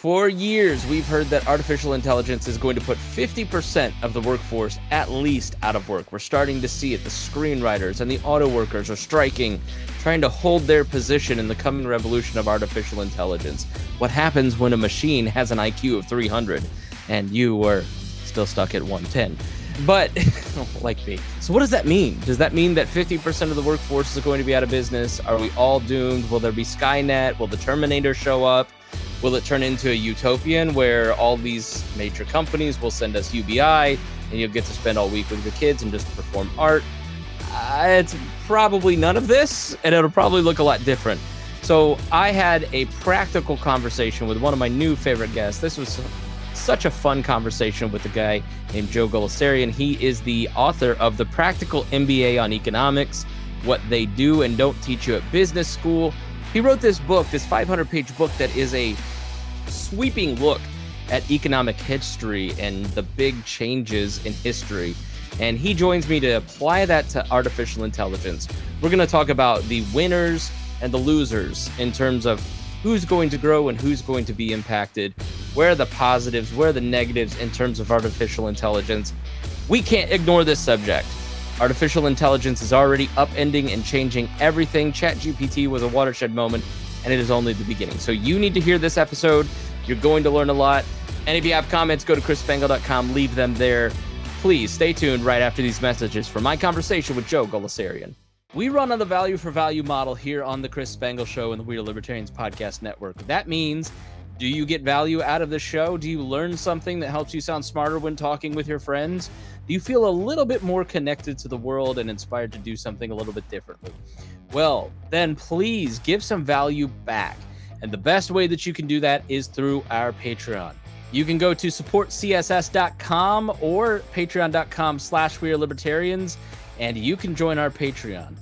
For years, we've heard that artificial intelligence is going to put 50% of the workforce at least out of work. We're starting to see it. The screenwriters and the auto workers are striking, trying to hold their position in the coming revolution of artificial intelligence. What happens when a machine has an IQ of 300 and you are still stuck at 110? But, like me. So what does that mean? Does that mean that 50% of the workforce is going to be out of business? Are we all doomed? Will there be Skynet? Will the Terminator show up? Will it turn into a utopian where all these major companies will send us UBI and you'll get to spend all week with your kids and just perform art? It's probably none of this, and it'll probably look a lot different. So I had a practical conversation with one of my new favorite guests. This was such a fun conversation with a guy named Joe Gulesserian. He is the author of the Practical MBA on Economics, What They Do and Don't Teach You at Business School. He wrote this book, this 500-page book that is a sweeping look at economic history and the big changes in history. And he joins me to apply that to artificial intelligence. We're going to talk about the winners and the losers in terms of who's going to grow and who's going to be impacted, where are the positives, where are the negatives in terms of artificial intelligence. We can't ignore this subject. Artificial intelligence is already upending and changing everything. ChatGPT was a watershed moment, and it is only the beginning. So you need to hear this episode. You're going to learn a lot. And if you have comments, go to chrisspangle.com, leave them there. Please stay tuned right after these messages for my conversation with Joe Gulesserian. We run on the value for value model here on the Chris Spangle Show and the We Are Libertarians Podcast Network. That means, do you get value out of the show? Do you learn something that helps you sound smarter when talking with your friends? Do you feel a little bit more connected to the world and inspired to do something a little bit differently? Well, then please give some value back. And the best way that you can do that is through our Patreon. You can go to supportcss.com or patreon.com/wearelibertarians, and you can join our Patreon.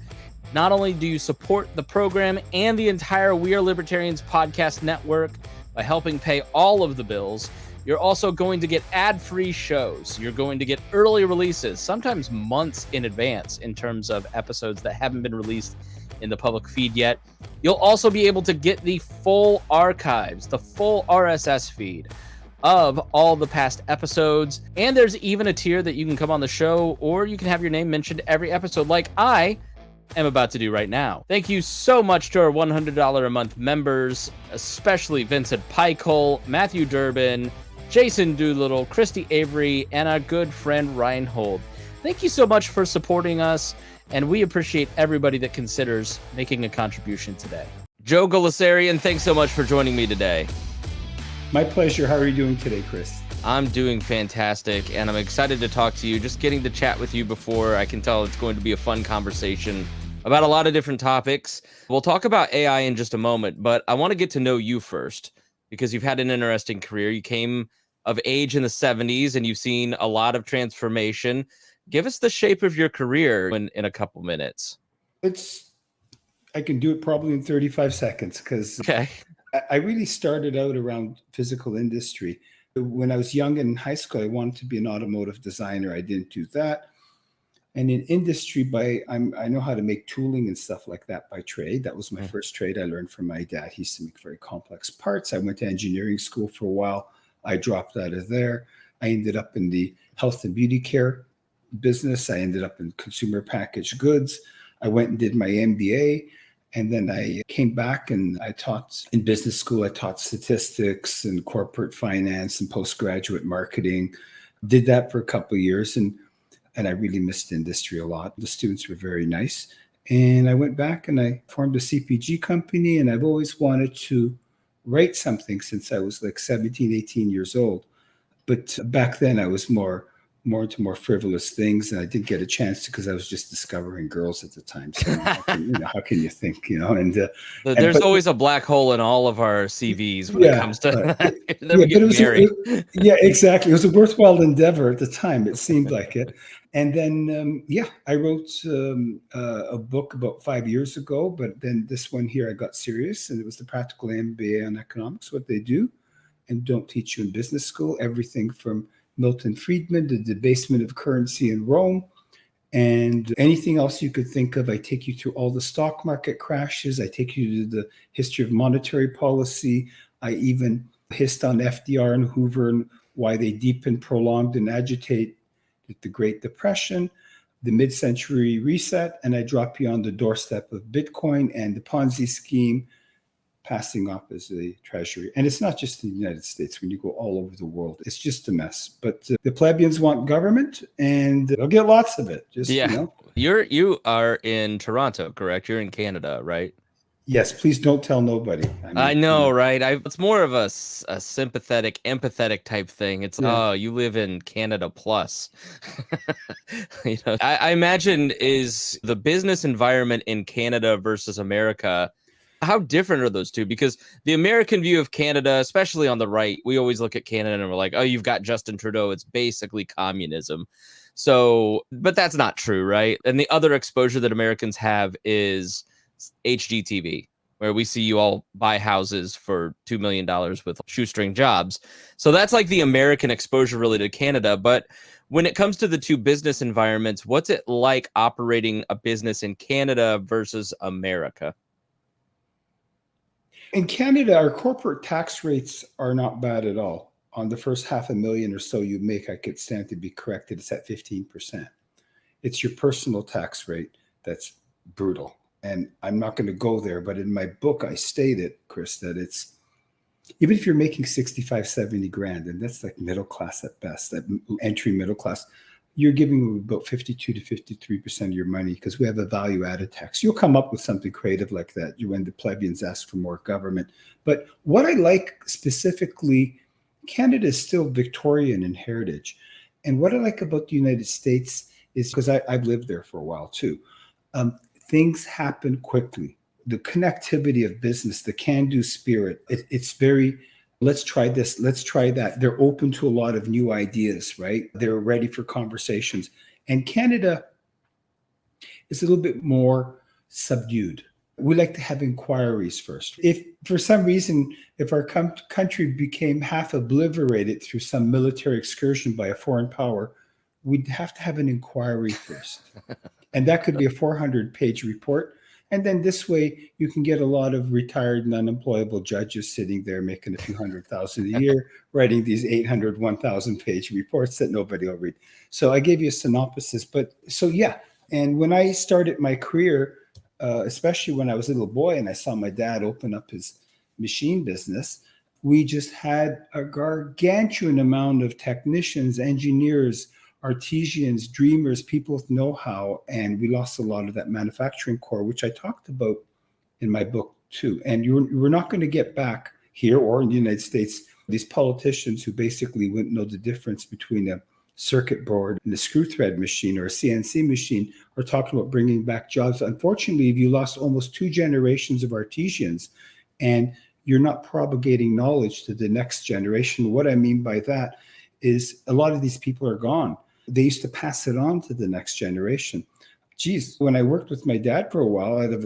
Not only do you support the program and the entire We Are Libertarians podcast network by helping pay all of the bills, you're also going to get ad-free shows. You're going to get early releases, sometimes months in advance in terms of episodes that haven't been released in the public feed yet. You'll also be able to get the full archives, the full RSS feed of all the past episodes. And there's even a tier that you can come on the show, or you can have your name mentioned every episode like I am about to do right now. Thank you so much to our $100 a month members, especially Vincent Pikol, Matthew Durbin, Jason Doolittle, Christy Avery, and our good friend Reinhold. Thank you so much for supporting us, and we appreciate everybody that considers making a contribution today. Joe Gulesserian, thanks so much for joining me today. My pleasure. How are you doing today, Chris? I'm doing fantastic, and I'm excited to talk to you. Just getting to chat with you before, I can tell it's going to be a fun conversation about a lot of different topics. We'll talk about AI in just a moment, but I want to get to know you first because you've had an interesting career. You came of age in the 70s, and you've seen a lot of transformation. Give us the shape of your career in a couple minutes. I can do it probably in 35 seconds because okay. I really started out around physical industry. When I was young in high school, I wanted to be an automotive designer. I didn't do that. And in industry, I know how to make tooling and stuff like that by trade. That was my first trade I learned from my dad. He used to make very complex parts. I went to engineering school for a while. I dropped out of there. I ended up in the health and beauty care business. I ended up in consumer packaged goods. I went and did my MBA. And then I came back and I taught in business school. I taught statistics and corporate finance and postgraduate marketing. Did that for a couple of years. And I really missed industry a lot. The students were very nice. And I went back and I formed a CPG company. And I've always wanted to write something since I was like 17, 18 years old. But back then I was more into more frivolous things, and I didn't get a chance to because I was just discovering girls at the time. So how can you think, And there's always a black hole in all of our CVs when it comes to married. Exactly. It was a worthwhile endeavor at the time. It seemed like it. And then, I wrote a book about 5 years ago, but then this one here, I got serious, and it was the Practical MBA on Economics, What They Do and Don't Teach You in Business School. Everything from Milton Friedman, the debasement of currency in Rome, and anything else you could think of. I take you through all the stock market crashes. I take you to the history of monetary policy. I even hissed on FDR and Hoover and why they deepened, prolonged, and agitated the Great Depression, the mid-century reset, and I drop you on the doorstep of Bitcoin and the Ponzi scheme passing off as the treasury. And it's not just in the United States. When you go all over the world, it's just a mess. But the plebeians want government, and they'll get lots of it. Just, yeah. You are in Toronto, correct? You're in Canada, right? Yes, please don't tell nobody. I know, right? It's more of a sympathetic, empathetic type thing. It's, oh, you live in Canada plus. I imagine is the business environment in Canada versus America, how different are those two? Because the American view of Canada, especially on the right, we always look at Canada and we're like, oh, you've got Justin Trudeau. It's basically communism. So, but that's not true, right? And the other exposure that Americans have is HGTV, where we see you all buy houses for $2 million with shoestring jobs. So that's like the American exposure really to Canada. But when it comes to the two business environments, what's it like operating a business in Canada versus America? In Canada, our corporate tax rates are not bad at all. On the first $500,000 or so you make, I could stand to be corrected, it's at 15%. It's your personal tax rate that's brutal. And I'm not going to go there, but in my book, I stated, Chris, that it's, even if you're making 65, 70 grand, and that's like middle class at best, that entry middle class, you're giving about 52 to 53% of your money because we have a value added tax. You'll come up with something creative like that when the plebeians ask for more government. But what I like specifically, Canada is still Victorian in heritage. And what I like about the United States is, because I've lived there for a while too, things happen quickly. The connectivity of business, the can-do spirit, it's very, let's try this, let's try that. They're open to a lot of new ideas, right? They're ready for conversations. And Canada is a little bit more subdued. We like to have inquiries first. If for some reason, if our country became half obliterated through some military excursion by a foreign power, we'd have to have an inquiry first. And that could be a 400-page report. And then this way, you can get a lot of retired and unemployable judges sitting there making a few $100,000 a year, writing these 800, 1,000-page reports that nobody will read. So I gave you a synopsis. But so, yeah. And when I started my career, especially when I was a little boy and I saw my dad open up his machine business, we just had a gargantuan amount of technicians, engineers, artisans, dreamers, people with know-how, and we lost a lot of that manufacturing core, which I talked about in my book too. And we're not going to get back here or in the United States these politicians who basically wouldn't know the difference between a circuit board and a screw thread machine or a CNC machine are talking about bringing back jobs. Unfortunately, you lost almost 2 generations of artisans, and you're not propagating knowledge to the next generation. What I mean by that is a lot of these people are gone. They used to pass it on to the next generation. Geez, when I worked with my dad for a while out of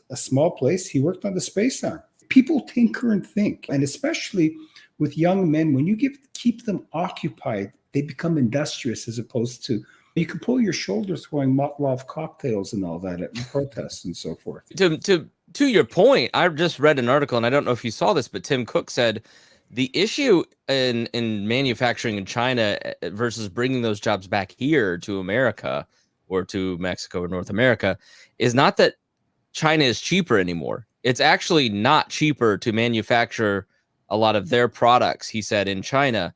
a small place, he worked on the space arm. People tinker and think, and especially with young men, when you keep them occupied, they become industrious as opposed to, you can pull your shoulder throwing Molotov cocktails and all that at protests and so forth. To your point, I just read an article, and I don't know if you saw this, but Tim Cook said, the issue in manufacturing in China versus bringing those jobs back here to America or to Mexico or North America is not that China is cheaper anymore. It's actually not cheaper to manufacture a lot of their products, he said, in China.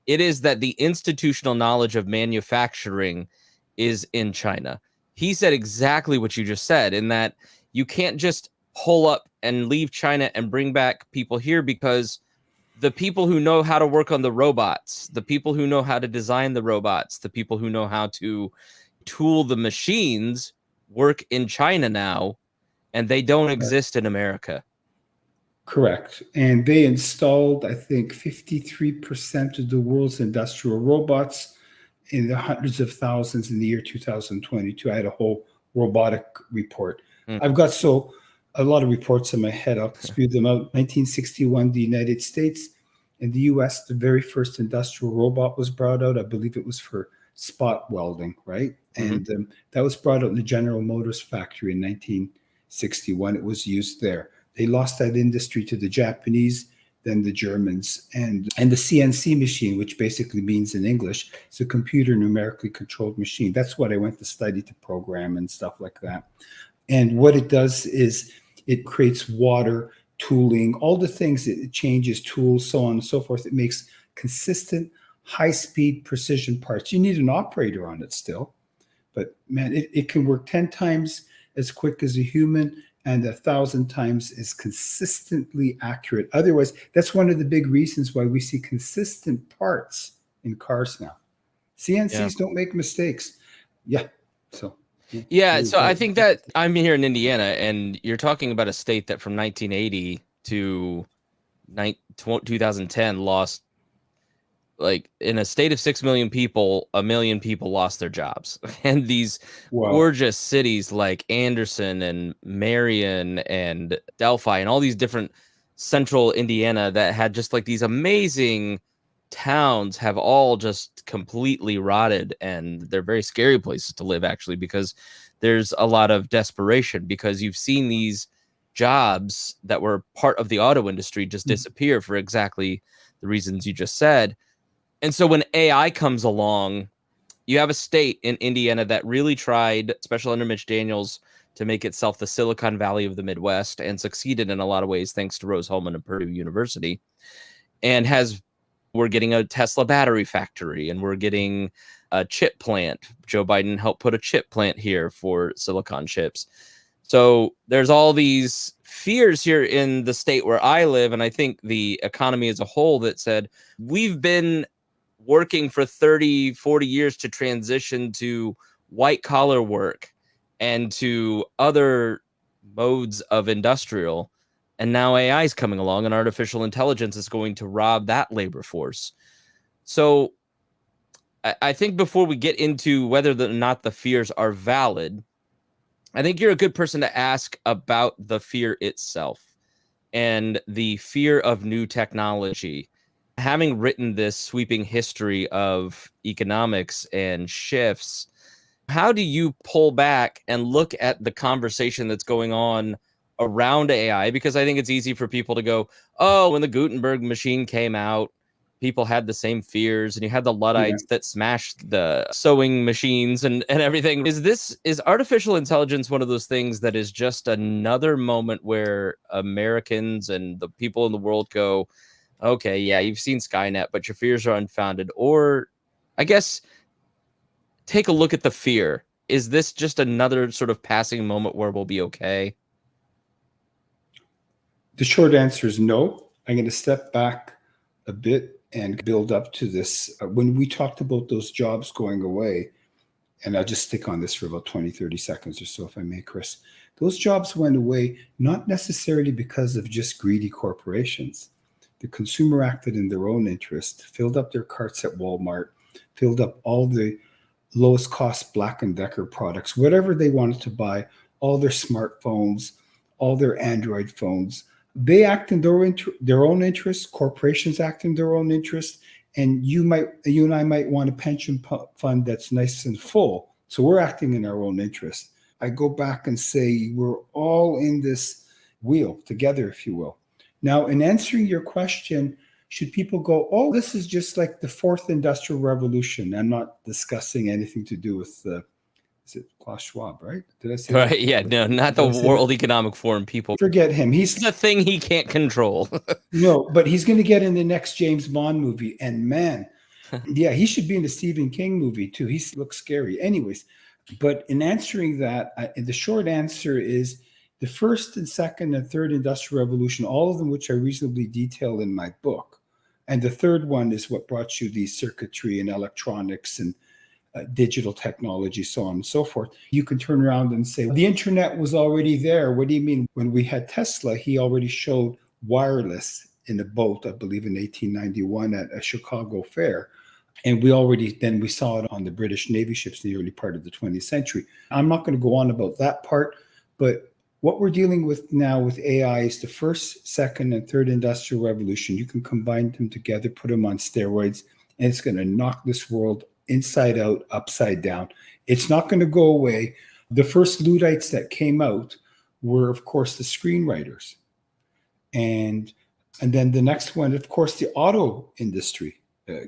It is that the institutional knowledge of manufacturing is in China. He said exactly what you just said, in that you can't just pull up and leave China and bring back people here, because the people who know how to work on the robots, the people who know how to design the robots, the people who know how to tool the machines work in China now, and they don't exist in America. Correct. And they installed, I think, 53% of the world's industrial robots in the hundreds of thousands in the year 2022. I had a whole robotic report. I've got a lot of reports in my head. I'll spew them out. 1961, the United States. In the US, the very first industrial robot was brought out. I believe it was for spot welding, right? Mm-hmm. And that was brought out in the General Motors factory in 1961. It was used there. They lost that industry to the Japanese. than the Germans. And the CNC machine, which basically means in English, it's a computer numerically controlled machine. That's what I went to study to program and stuff like that. And what it does is it creates water, tooling, all the things. It changes tools, so on and so forth. It makes consistent, high-speed precision parts. You need an operator on it still. But man, it can work 10 times as quick as a human and 1,000 times as consistently accurate. Otherwise, that's one of the big reasons why we see consistent parts in cars now. CNCs don't make mistakes. Yeah. So. So I think that I'm here in Indiana, and you're talking about a state that from 1980 to 2010 lost, like, in a state of 6 million people, 1 million people lost their jobs. And these gorgeous cities like Anderson and Marion and Delphi and all these different central Indiana that had just like these amazing towns have all just completely rotted. And they're very scary places to live, actually, because there's a lot of desperation, because you've seen these jobs that were part of the auto industry just disappear for exactly the reasons you just said. And so when AI comes along, you have a state in Indiana that really tried, especially under Mitch Daniels, to make itself the Silicon Valley of the Midwest, and succeeded in a lot of ways thanks to Rose-Hulman and Purdue University. And we're getting a Tesla battery factory, and we're getting a chip plant. Joe Biden helped put a chip plant here for silicon chips. So there's all these fears here in the state where I live, and I think the economy as a whole, that said, we've been working for 30, 40 years to transition to white collar work and to other modes of industrial. And now AI is coming along, and artificial intelligence is going to rob that labor force. So I think before we get into whether or not the fears are valid, I think you're a good person to ask about the fear itself and the fear of new technology. Having written this sweeping history of economics and shifts, how do you pull back and look at the conversation that's going on around AI? Because I think it's easy for people to go, oh, when the Gutenberg machine came out, people had the same fears, and you had the Luddites that smashed the sewing machines and everything. Is artificial intelligence one of those things that is just another moment where Americans and the people in the world go, okay, yeah, you've seen Skynet, but your fears are unfounded? Or, I guess, take a look at the fear. Is this just another sort of passing moment where we'll be okay? The short answer is no. I'm going to step back a bit and build up to this. When we talked about those jobs going away, and I'll just stick on this for about 20, 30 seconds or so, if I may, Chris. Those jobs went away not necessarily because of just greedy corporations. The consumer acted in their own interest, filled up their carts at Walmart, filled up all the lowest cost Black & Decker products, whatever they wanted to buy, all their smartphones, all their Android phones. They act in their own interest. Corporations act in their own interest. And you and I might want a pension fund that's nice and full. So we're acting in our own interest. I go back and say we're all in this wheel together, if you will. Now, in answering your question, should people go, oh, this is just like the fourth industrial revolution? I'm not discussing anything to do with is it Klaus Schwab, right? Did I say right? that? Yeah, no, not the World Economic Forum people. Forget him. He's a thing he can't control. No, but he's going to get in the next James Bond movie. And man, yeah, he should be in the Stephen King movie too. He looks scary. Anyways, but in answering that, the short answer is the first and second and third industrial revolution, all of them which I reasonably detail in my book. And the third one is what brought you the circuitry and electronics and digital technology, so on and so forth. You can turn around and say, the internet was already there. What do you mean? When we had Tesla, he already showed wireless in a boat, I believe in 1891 at a Chicago fair. And we saw it on the British Navy ships in the early part of the 20th century. I'm not going to go on about that part, but what we're dealing with now with AI is the first, second, and third industrial revolution. You can combine them together, put them on steroids, and it's going to knock this world inside out, upside down. It's not going to go away. The first Luddites that came out were, of course, the screenwriters. And And then the next one, of course, the auto industry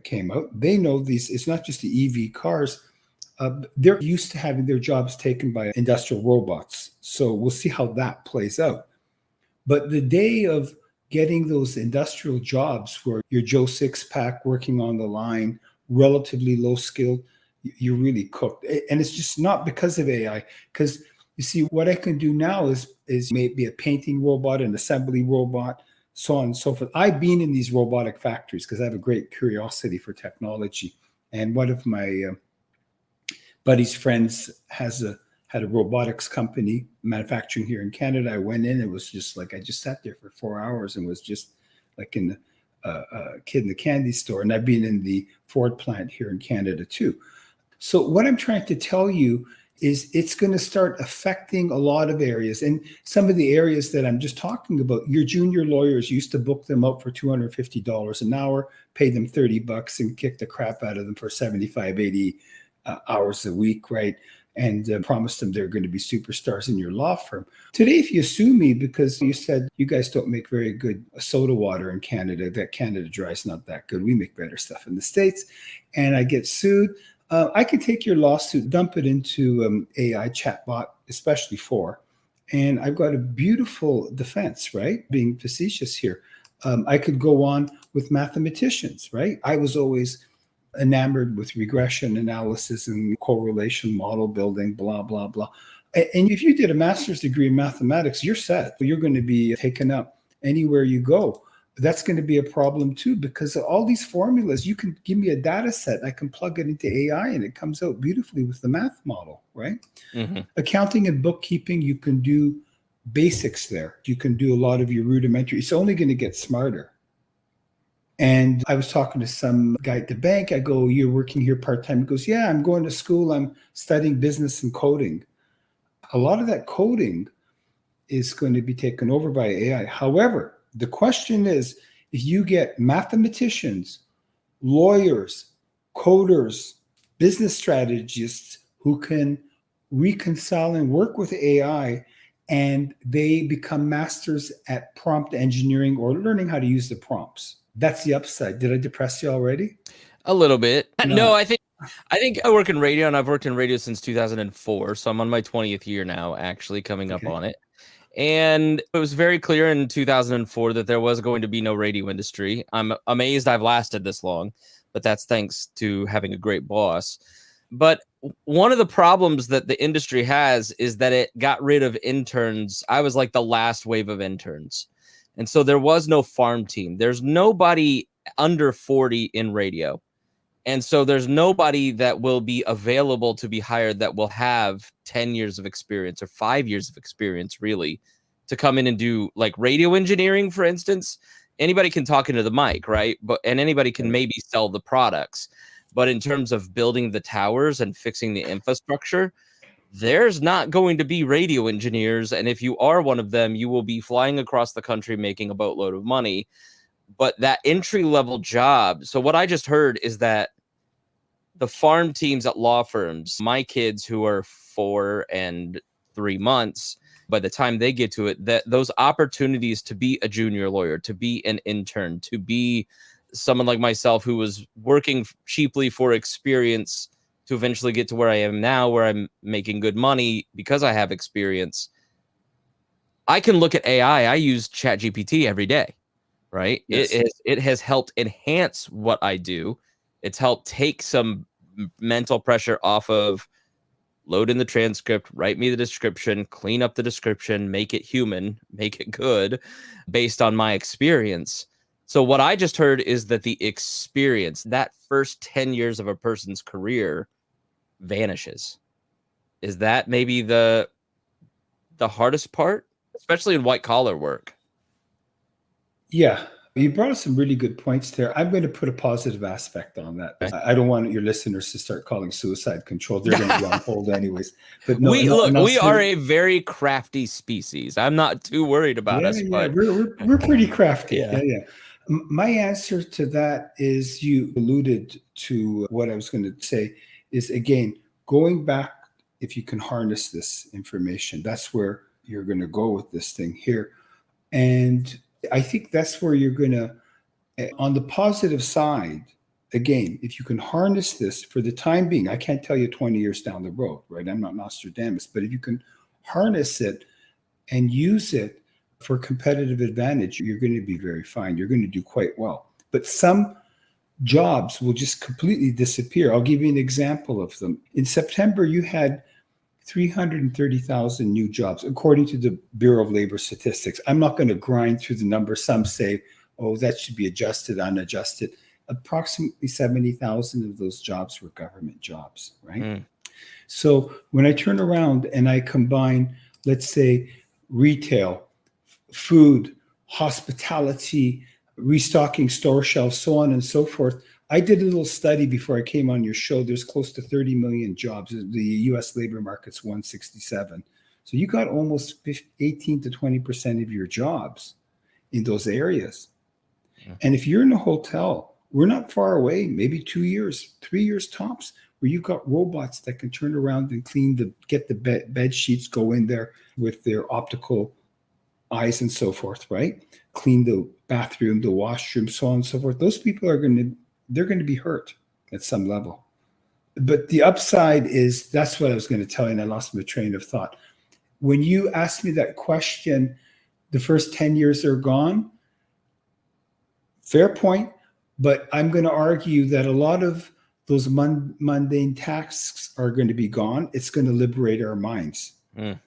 came out. They know these, it's not just the EV cars. They're used to having their jobs taken by industrial robots. So we'll see how that plays out. But the day of getting those industrial jobs where you're Joe Six-Pack working on the line, relatively low skilled, you're really cooked. And it's just not because of AI. Because you see, what I can do now is maybe a painting robot, an assembly robot, so on and so forth. I've been in these robotic factories because I have a great curiosity for technology. And one of my buddy's friends had a robotics company manufacturing here in Canada. I went in, it was just like, I just sat there for 4 hours and was just like in a kid in the candy store. And I've been in the Ford plant here in Canada too. So what I'm trying to tell you is it's going to start affecting a lot of areas. And some of the areas that I'm just talking about, your junior lawyers used to book them up for $250 an hour, pay them $30 and kick the crap out of them for 75, 80 hours a week, right? And promise them they're going to be superstars in your law firm. Today, if you sue me because you said you guys don't make very good soda water in Canada, that Canada Dry is not that good, we make better stuff in the States, and I get sued, I can take your lawsuit, dump it into AI chatbot, especially and I've got a beautiful defense, right? Being facetious here. I could go on with mathematicians, right? I was always enamored with regression analysis and correlation model building, blah, blah, blah. And if you did a master's degree in mathematics, you're set. You're going to be taken up anywhere you go. That's going to be a problem too, because all these formulas, you can give me a data set, I can plug it into AI and it comes out beautifully with the math model, right? Mm-hmm. Accounting and bookkeeping, you can do basics there. You can do a lot of your rudimentary. It's only going to get smarter. And I was talking to some guy at the bank. I go, you're working here part-time? He goes, yeah, I'm going to school. I'm studying business and coding. A lot of that coding is going to be taken over by AI. However, the question is, if you get mathematicians, lawyers, coders, business strategists who can reconcile and work with AI, and they become masters at prompt engineering or learning how to use the prompts. That's the upside. Did I depress you already? A little bit. No, I think I work in radio, and I've worked in radio since 2004. So I'm on my 20th year now, actually coming up on it. And it was very clear in 2004 that there was going to be no radio industry. I'm amazed I've lasted this long, but that's thanks to having a great boss. But one of the problems that the industry has is that it got rid of interns. I was like the last wave of interns. And so there was no farm team. There's nobody under 40 in radio. And so there's nobody that will be available to be hired that will have 10 years of experience or 5 years of experience, really, to come in and do like radio engineering, for instance. Anybody can talk into the mic, right? And anybody can maybe sell the products. But in terms of building the towers and fixing the infrastructure, there's not going to be radio engineers. And if you are one of them, you will be flying across the country making a boatload of money. But that entry-level job, so what I just heard is that the farm teams at law firms, my kids who are 4 and 3 months, by the time they get to it, that those opportunities to be a junior lawyer, to be an intern, to be someone like myself who was working cheaply for experience to eventually get to where I am now, where I'm making good money because I have experience. I can look at AI. I use ChatGPT every day. Right. Yes. It has helped enhance what I do. It's helped take some mental pressure off of load in the transcript, write me the description, clean up the description, make it human, make it good based on my experience. So what I just heard is that the experience, that first 10 years of a person's career vanishes. Is that maybe the hardest part, especially in white collar work? Yeah, you brought up some really good points there. I'm going to put a positive aspect on that. I don't want your listeners to start calling suicide control. They're going to be on hold anyways. But no, we are a very crafty species. I'm not too worried about us. Yeah, but we're pretty crafty. Yeah. Yeah. My answer to that is, you alluded to what I was going to say, is again, going back, if you can harness this information, that's where you're going to go with this thing here. And I think that's where you're going to, on the positive side, again, if you can harness this for the time being, I can't tell you 20 years down the road, right? I'm not Nostradamus, but if you can harness it and use it for competitive advantage, you're going to be very fine. You're going to do quite well. But some jobs will just completely disappear. I'll give you an example of them. In September, you had 330,000 new jobs, according to the Bureau of Labor Statistics. I'm not going to grind through the numbers. Some say, oh, that should be adjusted, unadjusted. Approximately 70,000 of those jobs were government jobs, right? Mm. So when I turn around and I combine, let's say, retail, food, hospitality, restocking store shelves, so on and so forth. I did a little study before I came on your show. There's close to 30 million jobs. The US labor market's 167. So you got almost 18 to 20% of your jobs in those areas. Yeah. And if you're in a hotel, we're not far away, maybe 2 years, 3 years tops, where you've got robots that can turn around and get the bed sheets, go in there with their optical eyes and so forth, right? Clean the bathroom, the washroom, so on and so forth. Those people they're going to be hurt at some level. But the upside is, that's what I was going to tell you, and I lost my train of thought. When you asked me that question, the first 10 years are gone. Fair point, but I'm going to argue that a lot of those mundane tasks are going to be gone. It's going to liberate our minds. Mm.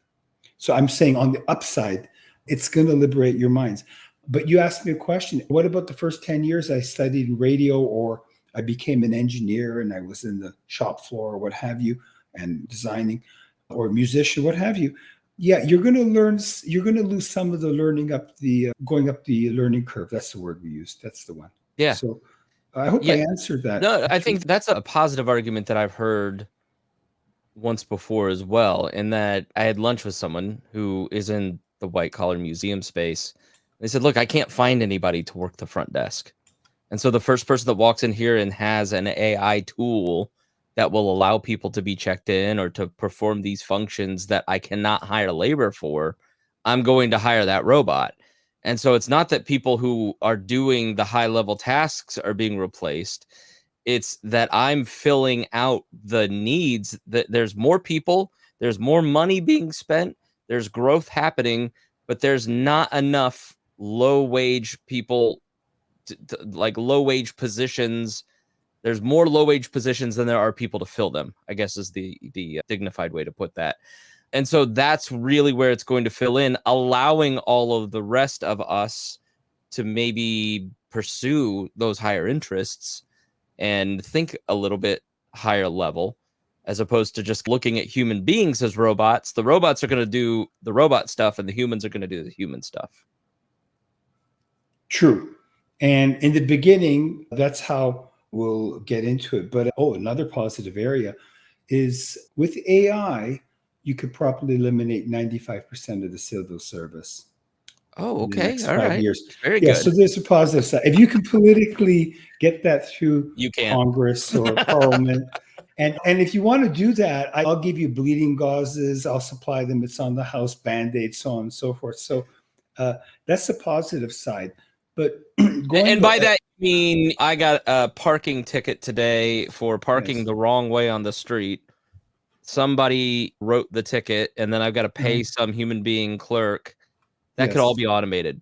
So I'm saying on the upside, it's going to liberate your minds. But you asked me a question. What about the first 10 years I studied radio, or I became an engineer and I was in the shop floor or what have you, and designing, or a musician, what have you? Yeah, you're going to lose some of the going up the learning curve. That's the word we used. That's the one. Yeah. So I hope I answered that. No, I think that's a positive argument that I've heard once before as well, in that I had lunch with someone who is in the white collar museum space. They said, look, I can't find anybody to work the front desk. And so the first person that walks in here and has an AI tool that will allow people to be checked in or to perform these functions that I cannot hire labor for, I'm going to hire that robot. And so it's not that people who are doing the high level tasks are being replaced. It's that I'm filling out the needs, that there's more people, there's more money being spent, there's growth happening, but there's not enough low wage people, like low wage positions. There's more low wage positions than there are people to fill them, I guess is the dignified way to put that. And so that's really where it's going to fill in, allowing all of the rest of us to maybe pursue those higher interests and think a little bit higher level, as opposed to just looking at human beings as robots. The robots are going to do the robot stuff and the humans are going to do the human stuff. True. And in the beginning, that's how we'll get into it. But another positive area is with AI, you could properly eliminate 95% of the civil service. Oh, okay. In the next all 5 right. years. Very good. So there's a positive side. If you can politically get that through Congress or Parliament, and if you want to do that, I'll give you bleeding gauzes. I'll supply them. It's on the house, Band-Aids, so on and so forth. So that's the positive side. But by that, you mean I got a parking ticket today for parking the wrong way on the street. Somebody wrote the ticket, and then I've got to pay some human being clerk. That could all be automated.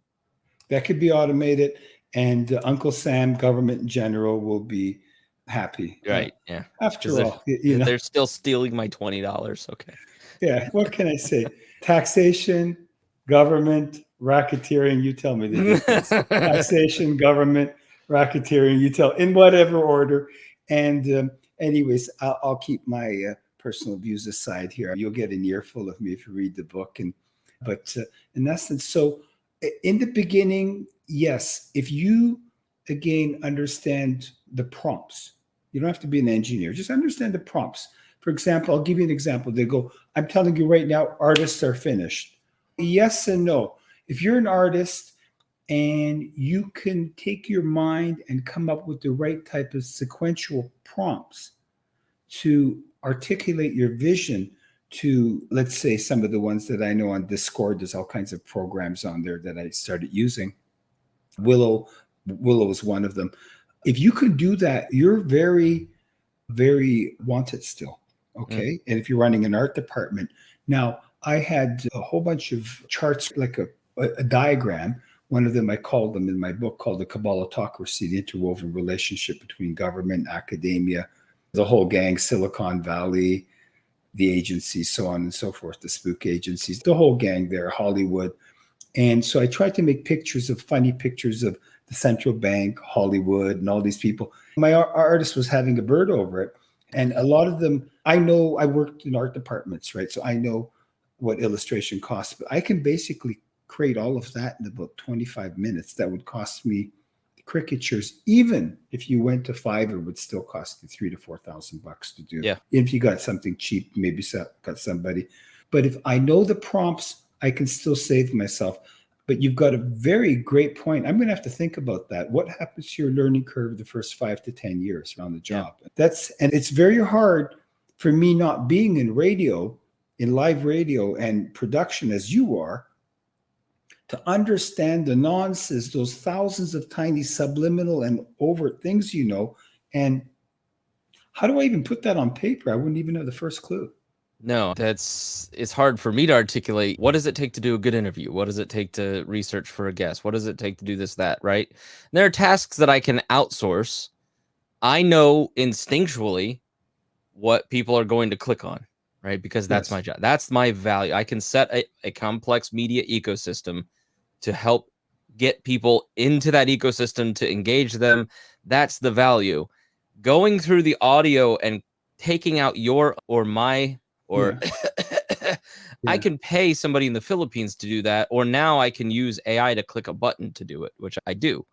That could be automated, and Uncle Sam, government in general, will be happy. Right. Yeah. After all, they're still stealing my $20. Okay. Yeah. What can I say? Taxation, government, racketeering. You tell me the difference. Taxation, government, racketeering. You tell, in whatever order. And anyways, I'll keep my personal views aside here. You'll get an earful of me if you read the book. But in essence, so in the beginning, yes, if you, again, understand the prompts, you don't have to be an engineer, just understand the prompts. For example, I'll give you an example. They go, I'm telling you right now, artists are finished. Yes and no. If you're an artist and you can take your mind and come up with the right type of sequential prompts to articulate your vision to, let's say, some of the ones that I know on Discord, there's all kinds of programs on there that I started using. Willow is one of them. If you could do that, you're very, very wanted still. Okay. And if you're running an art department, now I had a whole bunch of charts, like a diagram. One of them, I called them in my book, called the Kabbalatocracy, the interwoven relationship between government, academia, the whole gang, Silicon Valley, the agencies, so on and so forth, the spook agencies, the whole gang there, Hollywood. And so I tried to make funny pictures of the central bank, Hollywood, and all these people. My artist was having a bird over it. And a lot of them, I know, I worked in art departments, right? So I know what illustration costs, but I can basically create all of that in about 25 minutes. That would cost me, the caricatures, even if you went to Fiverr, would still cost you $3,000 to $4,000 to do. Yeah. If you got something cheap, maybe got somebody. But if I know the prompts, I can still save myself. But you've got a very great point. I'm going to have to think about that. What happens to your learning curve the first 5 to 10 years on the job? Yeah. And it's very hard for me, not being in radio, in live radio and production as you are, to understand the nuances, those thousands of tiny subliminal and overt things, and how do I even put that on paper? I wouldn't even have the first clue. No, it's hard for me to articulate. What does it take to do a good interview? What does it take to research for a guest? What does it take to do this, that, right? And there are tasks that I can outsource. I know instinctually what people are going to click on, right? Because that's my job. That's my value. I can set a complex media ecosystem to help get people into that ecosystem, to engage them. That's the value. Going through the audio and taking out your or my or I can pay somebody in the Philippines to do that, or now I can use AI to click a button to do it, which I do.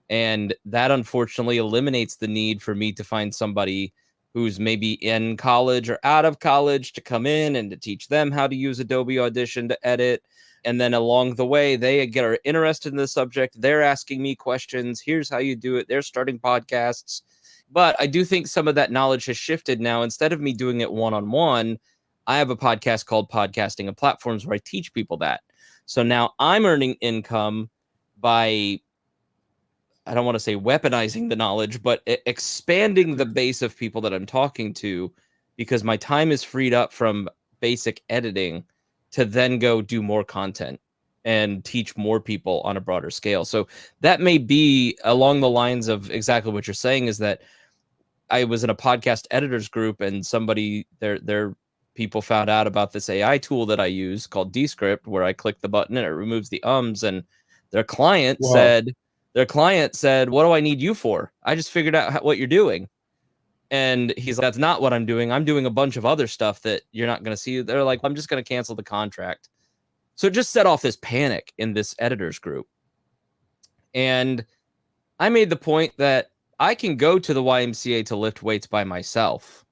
And that unfortunately eliminates the need for me to find somebody who's maybe in college or out of college to come in and to teach them how to use Adobe Audition to edit. And then along the way, they are interested in the subject. They're asking me questions. Here's how you do it. They're starting podcasts. But I do think some of that knowledge has shifted now. Instead of me doing it one-on-one, I have a podcast called Podcasting and Platforms where I teach people that. So now I'm earning income by, I don't want to say weaponizing the knowledge, but expanding the base of people that I'm talking to, because my time is freed up from basic editing to then go do more content and teach more people on a broader scale. So that may be along the lines of exactly what you're saying, is that I was in a podcast editors group and somebody, their people found out about this AI tool that I use called Descript, where I click the button and it removes the ums, and their client said, what do I need you for? I just figured out what you're doing. And he's like, that's not what I'm doing. I'm doing a bunch of other stuff that you're not going to see. They're like, I'm just going to cancel the contract. So it just set off this panic in this editors group. And I made the point that I can go to the YMCA to lift weights by myself,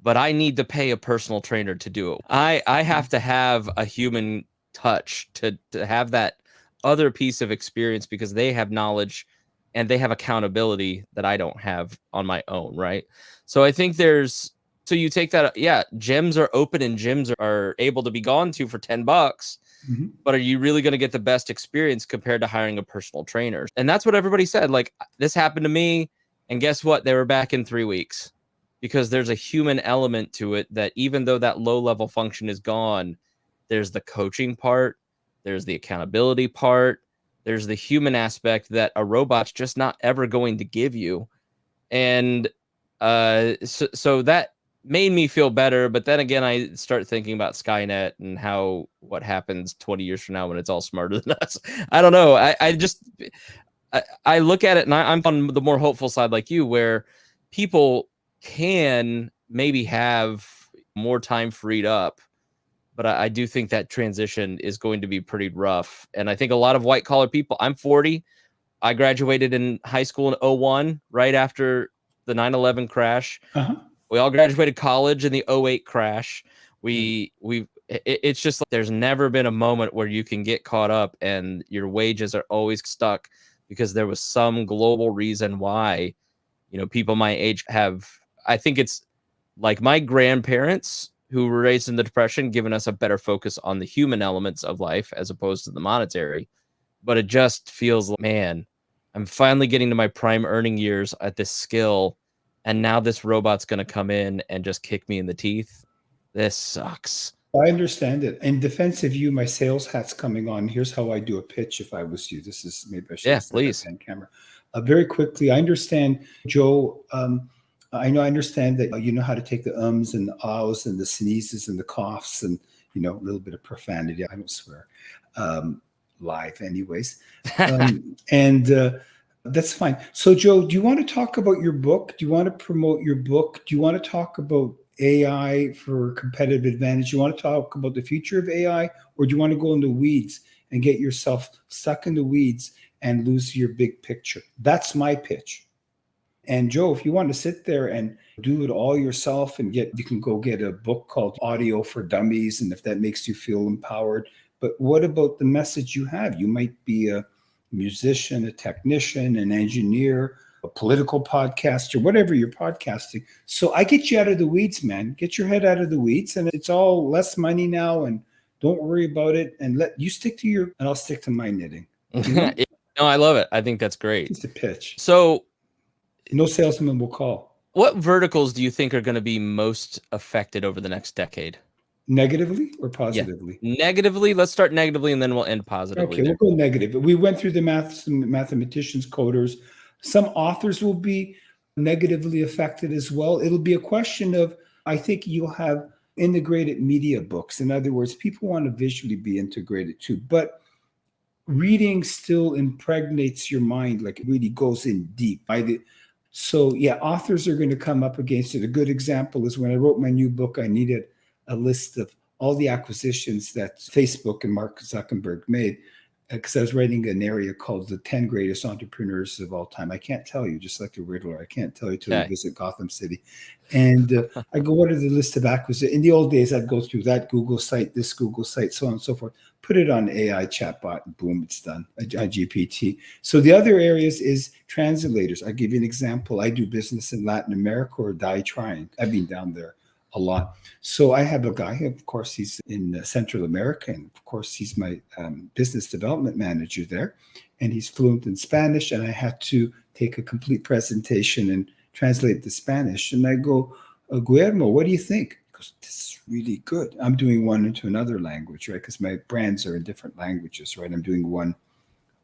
but I need to pay a personal trainer to do it. I have to have a human touch to have that other piece of experience, because they have knowledge and they have accountability that I don't have on my own, right? So I think so you take that, gyms are open and gyms are able to be gone to for $10, but are you really going to get the best experience compared to hiring a personal trainer? And that's what everybody said. Like, this happened to me, and guess what? They were back in 3 weeks, because there's a human element to it that even though that low level function is gone, there's the coaching part, there's the accountability part, there's the human aspect that a robot's just not ever going to give you. And so that made me feel better. But then again, I start thinking about Skynet and what happens 20 years from now when it's all smarter than us. I don't know. I look at it, and I'm on the more hopeful side like you, where people can maybe have more time freed up. But I do think that transition is going to be pretty rough. And I think a lot of white collar people, I'm 40. I graduated in high school in 2001, right after the 9/11 crash. We all graduated college in the 2008 crash. It's just like there's never been a moment where you can get caught up and your wages are always stuck because there was some global reason why, people my age have, I think it's like my grandparents who were raised in the Depression, giving us a better focus on the human elements of life as opposed to the monetary. but it just feels like, man, I'm finally getting to my prime earning years at this skill, and now this robot's going to come in and just kick me in the teeth. This sucks. I understand it. In defense of you, my sales hat's coming on. Here's how I do a pitch if I was you. This is, maybe I should have said please. that on camera. Very quickly, I understand, Joe, I understand that you know how to take the ums and the ahs and the sneezes and the coughs and, you know, a little bit of profanity. I don't swear live anyways. And that's fine. So, Joe, do you want to talk about your book? Do you want to promote your book? Do you want to talk about AI for competitive advantage? You want to talk about the future of AI, or do you want to go in the weeds and get yourself stuck in the weeds and lose your big picture? That's my pitch. And Joe, if you want to sit there and do it all yourself and you can go get a book called Audio for Dummies, and if that makes you feel empowered. But what about the message you have? You might be a musician, a technician, an engineer, a political podcaster, whatever you're podcasting. So I get you out of the weeds, man. Get your head out of the weeds, and it's all less money now, and don't worry about it. And let you stick to your, and I'll stick to my knitting. You know? No, I love it. I think that's great. Just a pitch. So no salesman will call. What verticals do you think are going to be most affected over the next decade? Negatively or positively? Yeah. Negatively. Let's start negatively and then we'll end positively. Okay, we'll go negative. We went through the mathematicians, coders. Some authors will be negatively affected as well. It'll be a question of, I think you'll have integrated media books. In other words, people want to visually be integrated too, but reading still impregnates your mind, like it really goes in deep. So yeah, authors are going to come up against it. A good example is when I wrote my new book, I needed a list of all the acquisitions that Facebook and Mark Zuckerberg made, because I was writing an area called the 10 greatest entrepreneurs of all time. I can't tell you, just like the Riddler. I can't tell you till you visit Gotham City. And I go, what are the list of acquisitions? In the old days, I'd go through that Google site, this Google site, so on and so forth, put it on AI chatbot, and boom, it's done, a GPT. So the other areas is translators. I'll give you an example. I do business in Latin America or die trying. I've been down there a lot. So I have a guy, of course, he's in Central America, and of course, he's my business development manager there, and he's fluent in Spanish, and I had to take a complete presentation and translate to Spanish. And I go, Guillermo, what do you think? He goes, this is really good. I'm doing one into another language, right? Because my brands are in different languages, right? I'm doing one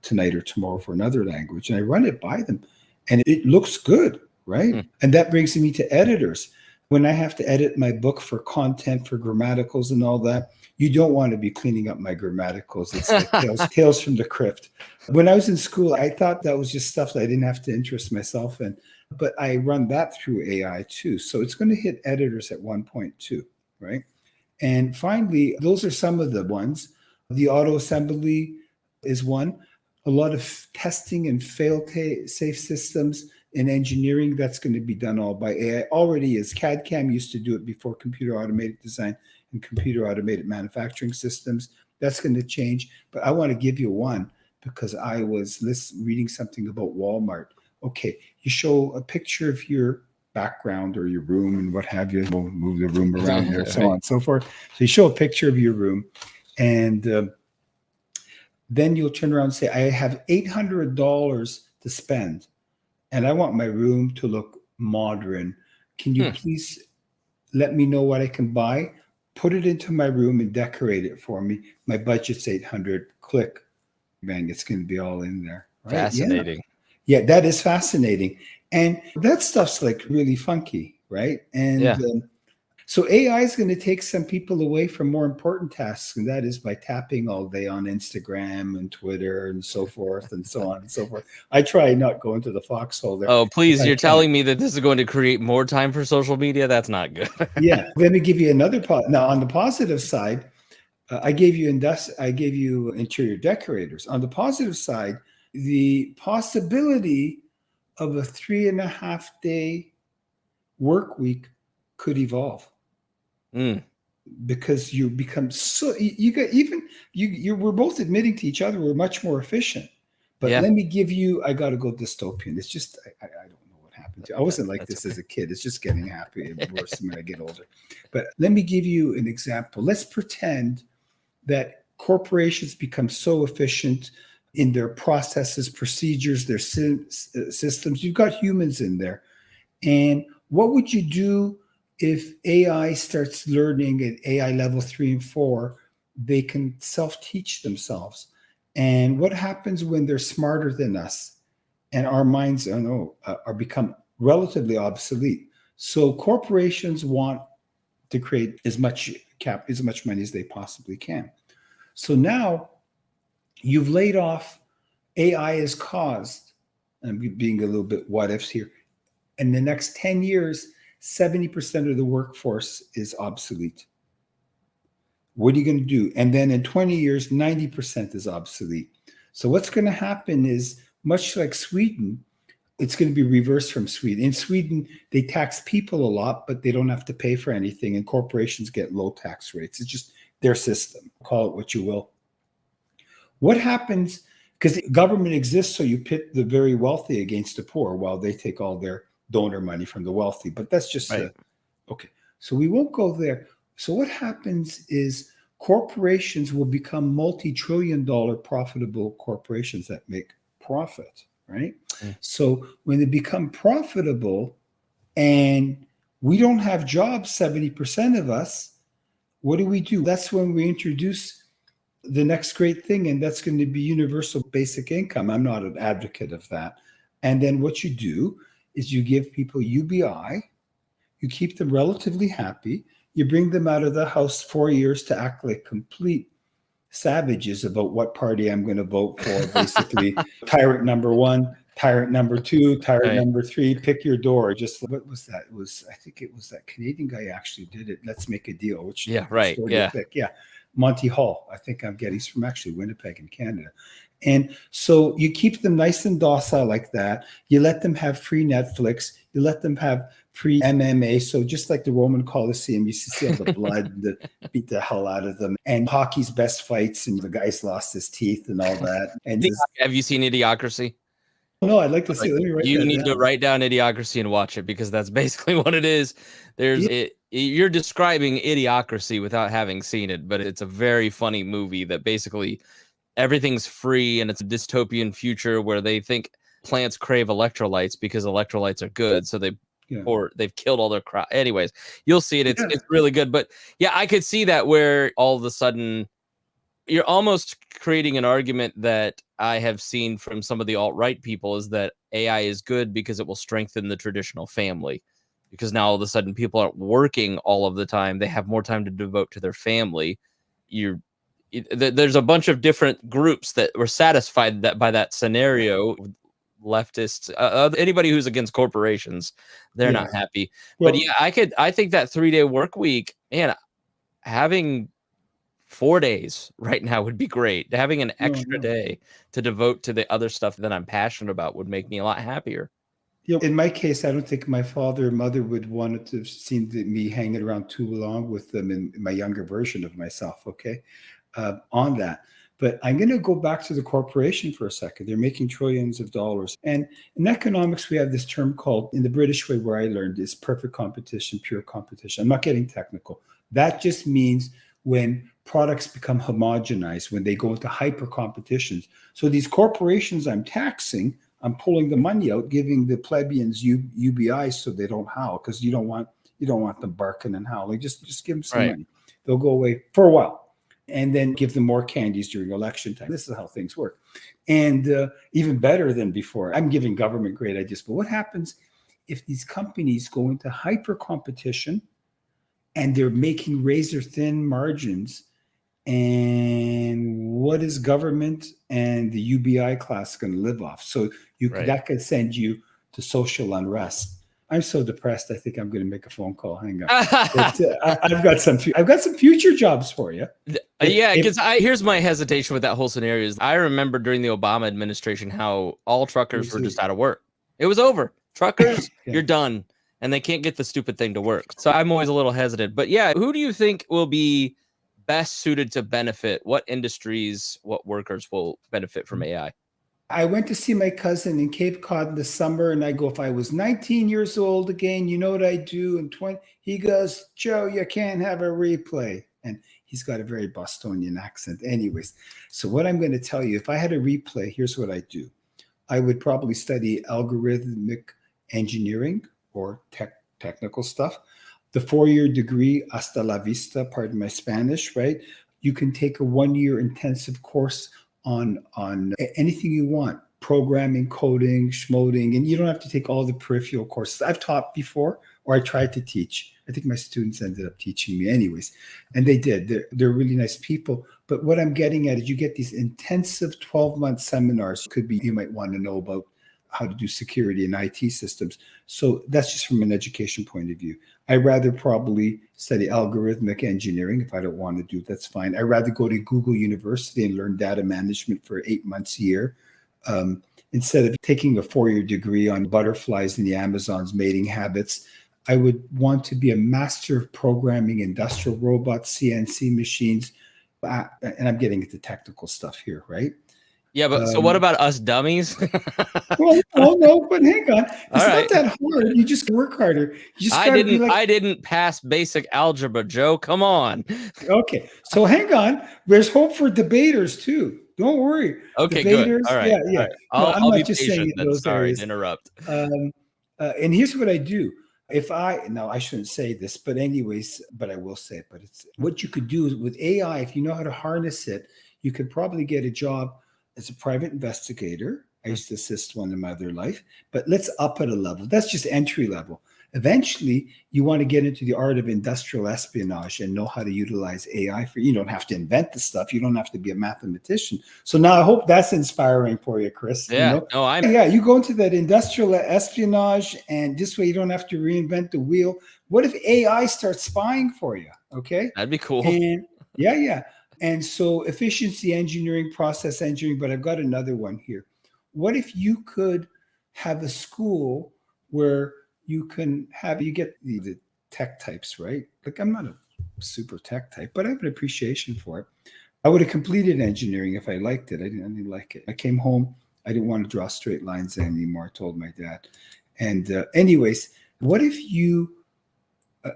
tonight or tomorrow for another language, and I run it by them, and it looks good, right? And that brings me to editors. When I have to edit my book for content, for grammaticals and all that, you don't want to be cleaning up my grammaticals. It's like tales from the crypt. When I was in school, I thought that was just stuff that I didn't have to interest myself in. But I run that through AI too. So it's going to hit editors at one point too, right? And finally, those are some of the ones. The auto assembly is one. A lot of testing and fail-safe systems in engineering, that's going to be done all by AI. Already is. CAD/CAM used to do it before computer automated design and computer automated manufacturing systems. That's going to change. But I want to give you one because I was reading something about Walmart. Okay, you show a picture of your background or your room and what have you. We'll move the room around there, so on and so forth. So you show a picture of your room, and then you'll turn around and say, I have $800 to spend, and I want my room to look modern. Can you please let me know what I can buy? Put it into my room and decorate it for me. My budget's $800. Click. Man, it's going to be all in there. Right? Fascinating. Yeah, that is fascinating. And that stuff's like really funky, right? And so AI is going to take some people away from more important tasks, and that is by tapping all day on Instagram and Twitter and so forth and so on and so forth. I try not going to the foxhole there. Oh, please, you're telling me that this is going to create more time for social media? That's not good. Yeah. Let me give you another now on the positive side, I gave you interior decorators. On the positive side, the possibility of a 3.5-day work week could evolve. Because you become we're both admitting to each other we're much more efficient. But let me give you, I got to go dystopian. It's just, I don't know what happened to. I wasn't like this as a kid. It's just getting happy and worse when I get older. But let me give you an example. Let's pretend that corporations become so efficient in their processes, procedures, their systems. You've got humans in there. And what would you do if AI starts learning at AI level 3 and 4? They can self-teach themselves. And what happens when they're smarter than us and our minds are become relatively obsolete? So corporations want to create as much money as they possibly can. So now you've laid off. AI has caused, and I'm being a little bit what ifs here, in the next 10 years, 70% of the workforce is obsolete. What are you going to do? And then in 20 years, 90% is obsolete. So what's going to happen is, much like Sweden, it's going to be reversed from Sweden. In Sweden, they tax people a lot, but they don't have to pay for anything, and corporations get low tax rates. It's just their system. Call it what you will. What happens, because government exists so you pit the very wealthy against the poor while they take all their donor money from the wealthy. But that's just right. Okay. So we won't go there. So what happens is corporations will become multi-trillion-dollar profitable corporations that make profit, right? So when they become profitable and we don't have jobs, 70% of us, what do? That's when we introduce the next great thing, and that's going to be universal basic income. I'm not an advocate of that. And then what you do is you give people UBI, you keep them relatively happy, you bring them out of the house 4 years to act like complete savages about what party I'm going to vote for, basically. Tyrant number 1, tyrant number 2, tyrant number 3, pick your door. Just what was that? I think it was that Canadian guy actually did it. Let's make a deal. Which Monty Hall. I think he's from actually Winnipeg in Canada. And so you keep them nice and docile like that. You let them have free Netflix. You let them have free MMA. So just like the Roman Colosseum, you see all the blood that beat the hell out of them. And hockey's best fights, and the guy's lost his teeth and all that. And have you seen Idiocracy? No, I'd like to see it. You need to write down Idiocracy and watch it, because that's basically what it is. You're describing Idiocracy without having seen it, but it's a very funny movie that basically everything's free, and it's a dystopian future where they think plants crave electrolytes because electrolytes are good. So they've killed all their crop. Anyways, you'll see it. It's really good. But yeah, I could see that where all of a sudden you're almost creating an argument that I have seen from some of the alt-right people, is that AI is good because it will strengthen the traditional family. Because now all of a sudden people aren't working all of the time. They have more time to devote to their family. There's a bunch of different groups that were satisfied by that scenario. Leftists, anybody who's against corporations, they're not happy. Well, but yeah, I think that 3-day work week, and having 4 days right now would be great. Having an extra day to devote to the other stuff that I'm passionate about would make me a lot happier. In my case, I don't think my father or mother would want to have seen me hanging around too long with them in my younger version of myself. Okay. On that. But I'm going to go back to the corporation for a second. They're making trillions of dollars. And in economics, we have this term called, in the British way where I learned, is perfect competition, pure competition. I'm not getting technical. That just means when products become homogenized, when they go into hyper competitions. So these corporations I'm taxing, I'm pulling the money out, giving the plebeians UBI so they don't howl, because you don't want them barking and howling. Just give them some money. They'll go away for a while. And then give them more candies during election time. This is how things work. And even better than before, I'm giving government great ideas. But what happens if these companies go into hyper competition and they're making razor thin margins? And what is government and the UBI class going to live off? So that could send you to social unrest. I'm so depressed. I think I'm going to make a phone call. Hang on. I've got some future jobs for you. Because here's my hesitation with that whole scenario is I remember during the Obama administration how all truckers were just out of work. It was over. Truckers, you're done, and they can't get the stupid thing to work. So I'm always a little hesitant. But yeah, who do you think will be best suited to benefit? What industries, what workers will benefit from AI? I went to see my cousin in Cape Cod in the summer, and I go, if I was 19 years old again, you know what I do? And 20, he goes, Joe, you can't have a replay. And He's got a very Bostonian accent. Anyways, so what I'm going to tell you, if I had a replay, here's what I do. I would probably study algorithmic engineering or technical stuff. The 4-year degree, hasta la vista, pardon my Spanish, right? You can take a 1-year intensive course on anything you want, programming, coding, schmoding, and you don't have to take all the peripheral courses. I've taught before, or I tried to teach. I think my students ended up teaching me anyways, and they did. They're really nice people. But what I'm getting at is you get these intensive 12-month seminars. Could be you might want to know about how to do security and IT systems. So that's just from an education point of view. I'd rather probably study algorithmic engineering. If I don't want to do that's fine. I'd rather go to Google University and learn data management for 8 months a year. Instead of taking a 4-year degree on butterflies in the Amazon's mating habits, I would want to be a master of programming industrial robots, CNC machines, and I'm getting into technical stuff here, right? Yeah, but so what about us dummies? Well, no, but hang on. It's not that hard. You just work harder. You just I didn't pass basic algebra, Joe. Come on. Okay, so hang on. There's hope for debaters too. Don't worry. Okay, debaters, good. All right. Yeah. All right. I'm I'll not be just patient saying in then. those Sorry areas. to interrupt. And here's what I do. I shouldn't say this, but anyways, but I will say it. But it's what you could do is with AI, if you know how to harness it, you could probably get a job as a private investigator. I used to assist one in my other life, but let's up at a level. That's just entry level. Eventually, you want to get into the art of industrial espionage and know how to utilize AI for, you don't have to invent the stuff. You don't have to be a mathematician. So now I hope that's inspiring for you, Chris. Yeah, you know? You go into that industrial espionage and this way you don't have to reinvent the wheel. What if AI starts spying for you? Okay. That'd be cool. And yeah. And so efficiency engineering, process engineering, but I've got another one here. What if you could have a school where you get the tech types, right? Like I'm not a super tech type, but I have an appreciation for it. I would have completed engineering if I liked it. I didn't like it. I came home. I didn't want to draw straight lines anymore. I told my dad. And anyways, what if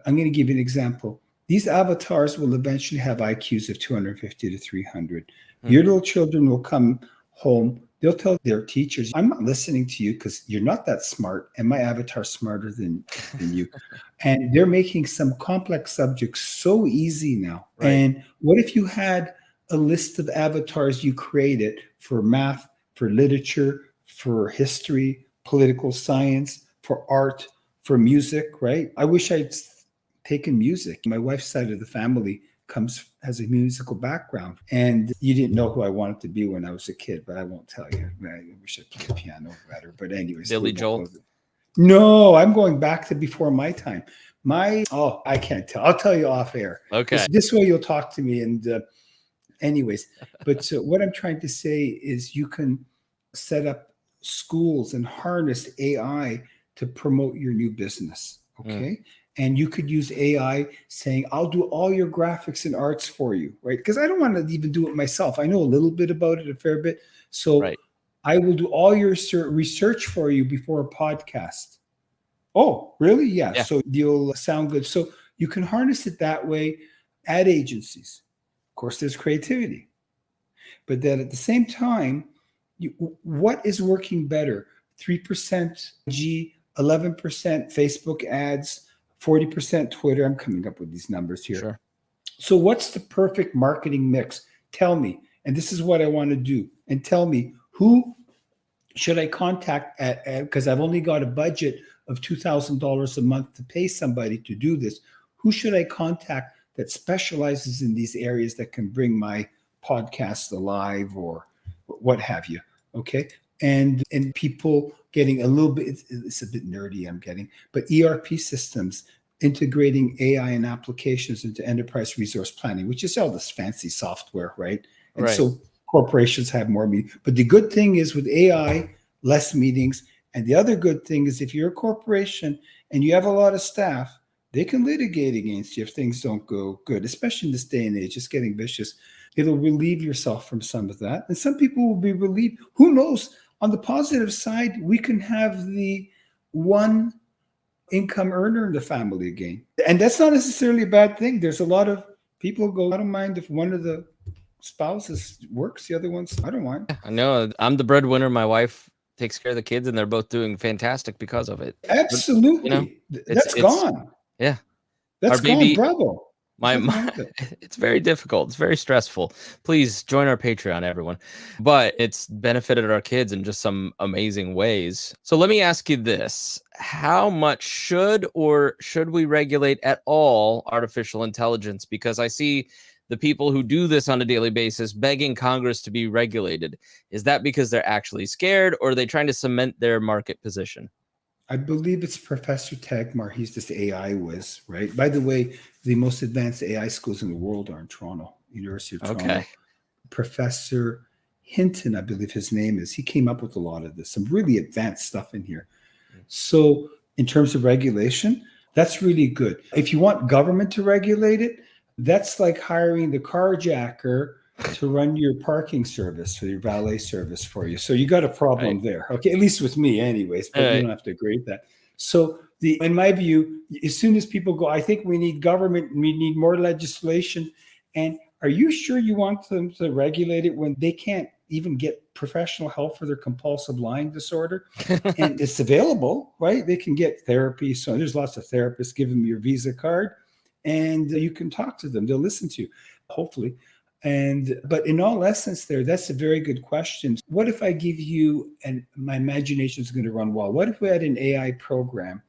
I'm going to give you an example. These avatars will eventually have IQs of 250 to 300. Your little children will come home. They'll tell their teachers, I'm not listening to you because you're not that smart, and my avatar's smarter than you. And they're making some complex subjects so easy now. Right. And what if you had a list of avatars you created for math, for literature, for history, political science, for art, for music, right? I wish I'd taken music. My wife's side of the family has a musical background, and you didn't know who I wanted to be when I was a kid, but I won't tell you. I wish I played piano better, but anyways. Billy Joel? No, I'm going back to before my time. I can't tell. I'll tell you off air. Okay. This way you'll talk to me. And anyways, but what I'm trying to say is you can set up schools and harness AI to promote your new business. Okay. And you could use AI saying, I'll do all your graphics and arts for you, right? Because I don't want to even do it myself. I know a little bit about it, a fair bit. So I will do all your research for you before a podcast. Oh, really? Yeah. So you'll sound good. So you can harness it that way. Ad agencies. Of course, there's creativity. But then at the same time, what is working better? 3% G, 11% Facebook ads, 40% Twitter. I'm coming up with these numbers here. Sure. So what's the perfect marketing mix? Tell me. And this is what I want to do. And tell me, who should I contact because I've only got a budget of $2,000 a month to pay somebody to do this. Who should I contact that specializes in these areas that can bring my podcast alive or what have you? Okay. And people getting a little bit, it's a bit nerdy, I'm getting, but ERP systems, integrating AI and applications into enterprise resource planning, which is all this fancy software, right? And so corporations have more meetings. But the good thing is with AI, less meetings. And the other good thing is if you're a corporation and you have a lot of staff, they can litigate against you if things don't go good, especially in this day and age. It's getting vicious. It'll relieve yourself from some of that. And some people will be relieved. Who knows? On the positive side, we can have the one income earner in the family again. And that's not necessarily a bad thing. There's a lot of People go, I don't mind if one of the spouses works, the other one's, I don't mind. I know I'm the breadwinner. My wife takes care of the kids, and they're both doing fantastic because of it. Absolutely. You know, That's gone. Yeah. That's Our baby, gone. Bravo. my it's very difficult. It's very stressful. Please join our Patreon, everyone. But it's benefited our kids in just some amazing ways. So let me ask you this. How much should we regulate at all artificial intelligence? Because I see the people who do this on a daily basis begging Congress to be regulated. Is that because they're actually scared, or are they trying to cement their market position? I believe it's Professor Tagmar. He's this AI whiz, right? By the way, the most advanced AI schools in the world are in Toronto, University of Toronto. Okay. Professor Hinton, I believe his name is. He came up with a lot of this, some really advanced stuff in here. So in terms of regulation, that's really good. If you want government to regulate it, that's like hiring the carjacker to run your parking service for your valet service for you. So you got a problem there. Okay, at least with me anyways, but you don't have to agree with that. So in my view, as soon as people go, I think we need government, we need more legislation. And are you sure you want them to regulate it when they can't even get professional help for their compulsive lying disorder? And it's available, right? They can get therapy. So there's lots of therapists. Give them your Visa card and you can talk to them. They'll listen to you, hopefully. But in all essence that's a very good question. What if I give you, and my imagination is going to run wild, what if we had an AI program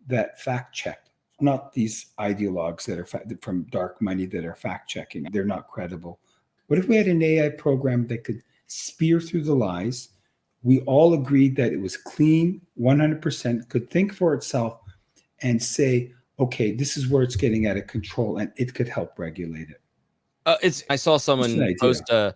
that fact checked, not these ideologues that are from dark money that are fact checking, they're not credible. What if we had an AI program that could spear through the lies? We all agreed that it was clean, 100%, could think for itself and say, okay, this is where it's getting out of control, and it could help regulate it. I saw someone post a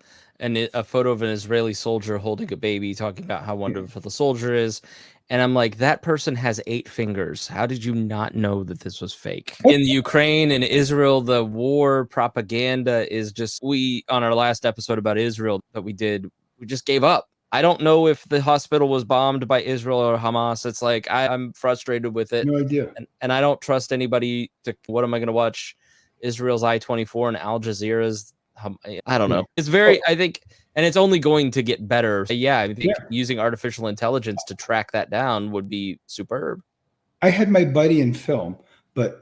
photo of an Israeli soldier holding a baby, talking about how wonderful the soldier is. And I'm like, that person has 8 fingers. How did you not know that this was fake? In Ukraine and Israel, the war propaganda is just, on our last episode about Israel that we did, we just gave up. I don't know if the hospital was bombed by Israel or Hamas. It's like, I'm frustrated with it. No idea. And I don't trust anybody what am I going to watch? Israel's I-24 and Al Jazeera's, I don't know. It's very, I think, and it's only going to get better. Yeah, I think using artificial intelligence to track that down would be superb. I had my buddy in film,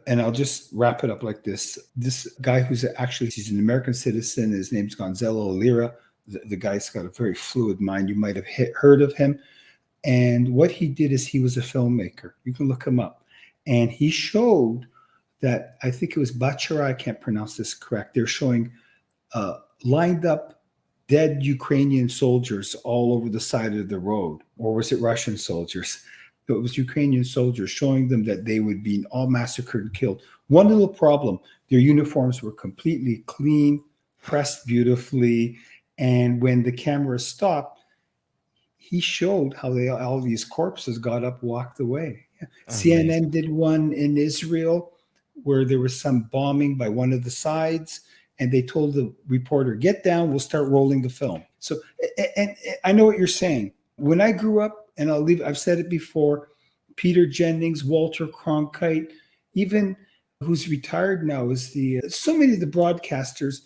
and I'll just wrap it up like this. This guy he's an American citizen. His name's Gonzalo Lira. The guy's got a very fluid mind. You might have heard of him. And what he did is he was a filmmaker. You can look him up. And he showed that, I think it was Bachara, I can't pronounce this correct. They're showing lined up dead Ukrainian soldiers all over the side of the road. Or was it Russian soldiers? It was Ukrainian soldiers, showing them that they would be all massacred and killed. One little problem, their uniforms were completely clean, pressed beautifully. And when the camera stopped, he showed how all these corpses got up, walked away. CNN did one in Israel where there was some bombing by one of the sides, and they told the reporter, get down, we'll start rolling the film. So, and I know what you're saying. When I grew up, and I've said it before, Peter Jennings, Walter Cronkite, even who's retired now, is so many of the broadcasters,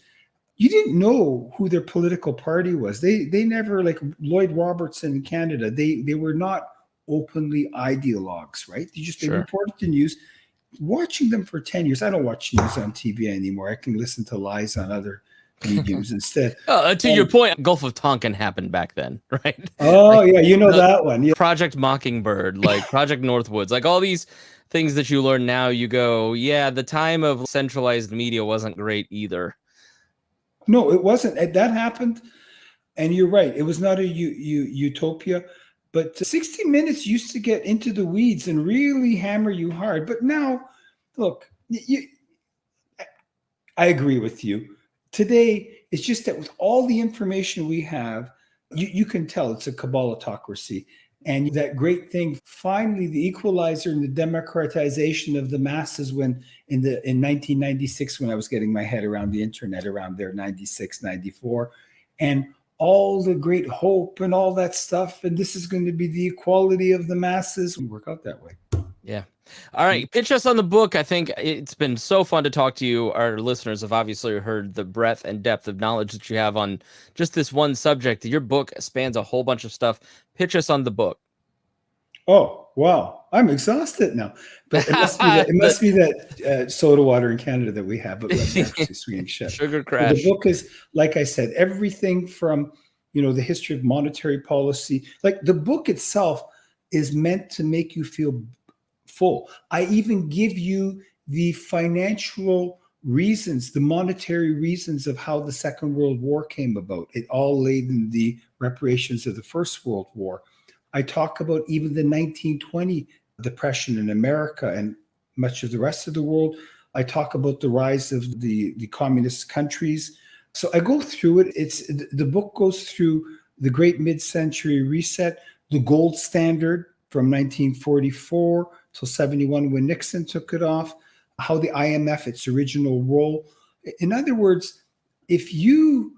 you didn't know who their political party was. They never, like Lloyd Robertson in Canada, they were not openly ideologues, right? They reported the news. Watching them for 10 years, I don't watch news on TV anymore. I can listen to lies on other mediums instead. To your point, Gulf of Tonkin happened back then, right? Oh, yeah, that one. Yeah. Project Mockingbird, like Project Northwoods, like all these things that you learn now, you go, yeah, the time of centralized media wasn't great either. No, it wasn't. That happened, and you're right. It was not a utopia. But 60 Minutes used to get into the weeds and really hammer you hard. But now, look, I agree with you. Today, it's just that with all the information we have, you can tell it's a cabalotocracy. And that great thing, finally, the equalizer and the democratization of the masses in 1996, when I was getting my head around the internet around there, 96, 94. And all the great hope and all that stuff. And this is going to be the equality of the masses. We work out that way. Yeah. All right, pitch us on the book. I think it's been so fun to talk to you. Our listeners have obviously heard the breadth and depth of knowledge that you have on just this one subject. Your book spans a whole bunch of stuff. Pitch us on the book. Oh, wow. I'm exhausted now. But it must be that soda water in Canada that we have, but we're actually Swedish chef. Sugar So crash. the book is, like I said, everything from, the history of monetary policy. Like the book itself is meant to make you feel full. I even give you the financial reasons, the monetary reasons of how the Second World War came about. It all laid in the reparations of the First World War. I talk about even the 1920 depression in America and much of the rest of the world. I talk about the rise of the communist countries. So I go through it. The book goes through the great mid-century reset, the gold standard from 1944 till 71 when Nixon took it off, how the IMF, its original role. In other words, if you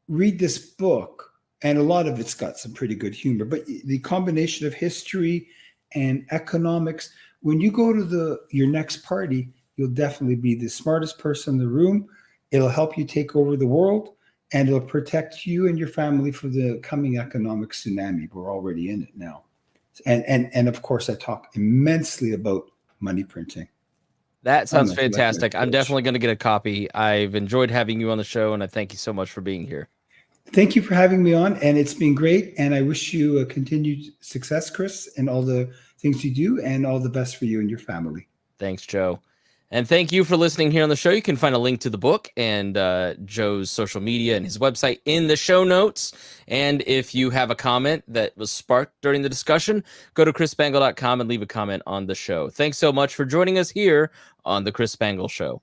read this book, and a lot of it's got some pretty good humor, but the combination of history and economics, when you go to your next party, you'll definitely be the smartest person in the room. It'll help you take over the world, and it'll protect you and your family for the coming economic tsunami. We're already in it now. And of course, I talk immensely about money printing. That sounds fantastic. I'm definitely going to get a copy. I've enjoyed having you on the show, and I thank you so much for being here. Thank you for having me on, and it's been great. And I wish you a continued success, Chris, and all the things you do, and all the best for you and your family. Thanks, Joe. And thank you for listening here on the show. You can find a link to the book and Joe's social media and his website in the show notes. And if you have a comment that was sparked during the discussion, go to chrisspangle.com and leave a comment on the show. Thanks so much for joining us here on The Chris Spangle Show.